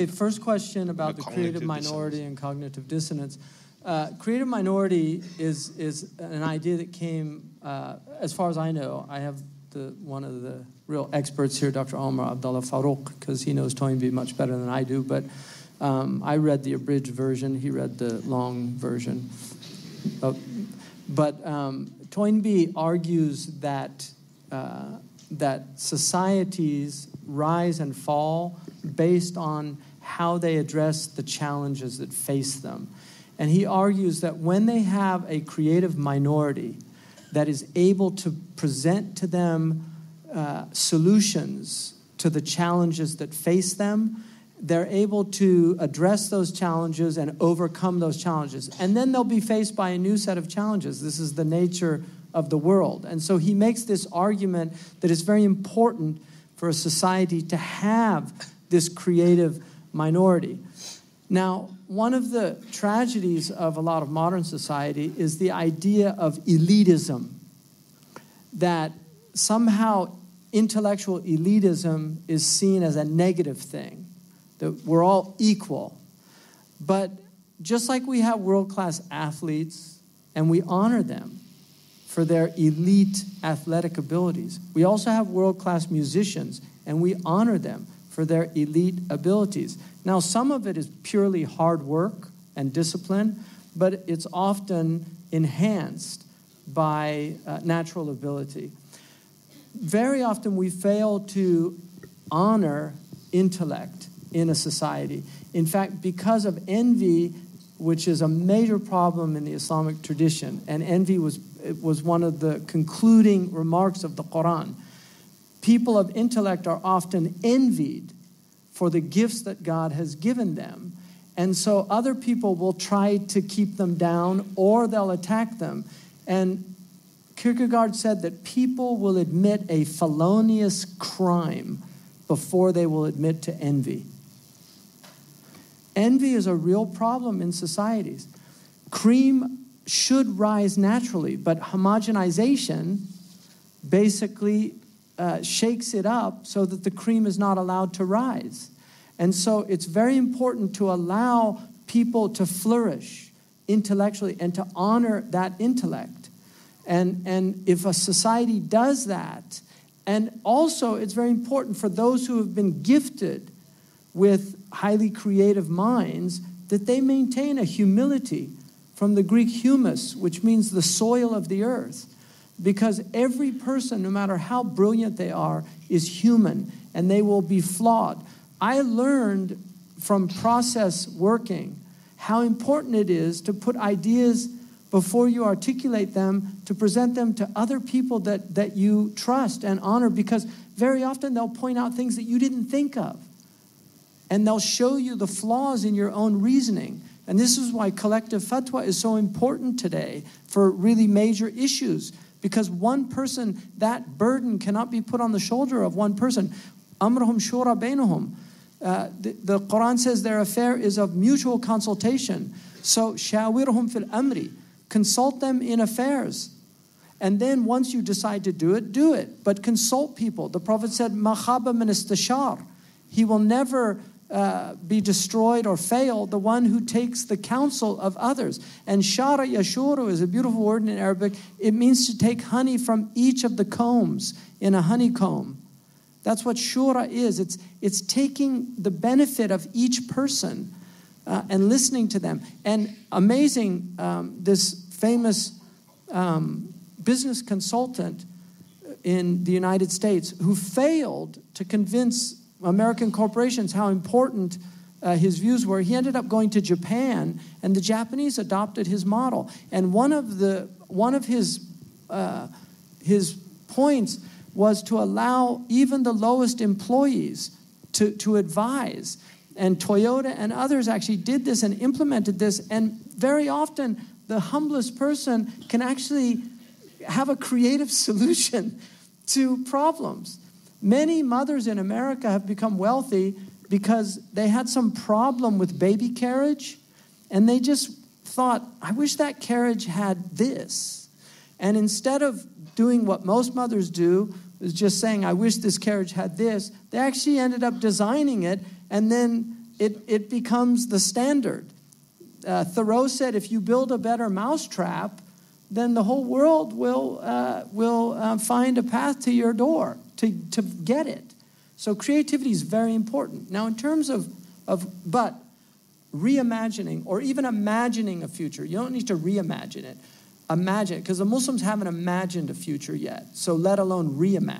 First question about the creative minority and cognitive dissonance. Creative minority is an idea that came, as far as I know, I have one of the real experts here, Dr. Omar Abdullah Farouk, because he knows Toynbee much better than I do, but I read the abridged version, he read the long version. But Toynbee argues that societies rise and fall based on how they address the challenges that face them. And he argues that when they have a creative minority that is able to present to them solutions to the challenges that face them, they're able to address those challenges and overcome those challenges. And then they'll be faced by a new set of challenges. This is the nature of the world. And so he makes this argument that it's very important for a society to have this creative minority. Now, one of the tragedies of a lot of modern society is the idea of elitism, that somehow intellectual elitism is seen as a negative thing, that we're all equal. But just like we have world-class athletes and we honor them for their elite athletic abilities, we also have world-class musicians and we honor them for their elite abilities. Now, some of it is purely hard work and discipline, but it's often enhanced by natural ability. Very often we fail to honor intellect in a society. In fact, because of envy, which is a major problem in the Islamic tradition, and envy was one of the concluding remarks of the Quran. People of intellect are often envied for the gifts that God has given them. And so other people will try to keep them down or they'll attack them. And Kierkegaard said that people will admit a felonious crime before they will admit to envy. Envy is a real problem in societies. Cream should rise naturally, but homogenization basically shakes it up so that the cream is not allowed to rise. And so it's very important to allow people to flourish intellectually and to honor that intellect. And if a society does that, and also it's very important for those who have been gifted with highly creative minds that they maintain a humility, from the Greek humus, which means the soil of the earth. Because every person, no matter how brilliant they are, is human, and they will be flawed. I learned from process working how important it is to put ideas before you articulate them, to present them to other people that you trust and honor, because very often they'll point out things that you didn't think of. And they'll show you the flaws in your own reasoning. And this is why collective fatwa is so important today for really major issues. Because one person, that burden cannot be put on the shoulder of one person. Amruhum shura bainahum. The Quran says their affair is of mutual consultation. So shawirhum fil amri. Consult them in affairs. And then once you decide to do it, do it. But consult people. The Prophet said, ma khaba min istishar. He will never be destroyed or fail, the one who takes the counsel of others. And shara yashuru is a beautiful word in Arabic. It means to take honey from each of the combs in a honeycomb. That's what shura is. It's taking the benefit of each person and listening to them. And amazing, this famous business consultant in the United States who failed to convince American corporations how important his views were. He ended up going to Japan, and the Japanese adopted his model. And one of his points was to allow even the lowest employees to advise. And Toyota and others actually did this and implemented this. And very often, the humblest person can actually have a creative solution to problems. Many mothers in America have become wealthy because they had some problem with baby carriage, and they just thought, I wish that carriage had this. And instead of doing what most mothers do, is just saying, I wish this carriage had this, they actually ended up designing it and then it becomes the standard. Thoreau said, if you build a better mousetrap, then the whole world will find a path to your door to get it. So creativity is very important. Now, in terms of reimagining or even imagining a future, you don't need to reimagine it. Imagine it, because the Muslims haven't imagined a future yet, so let alone reimagine.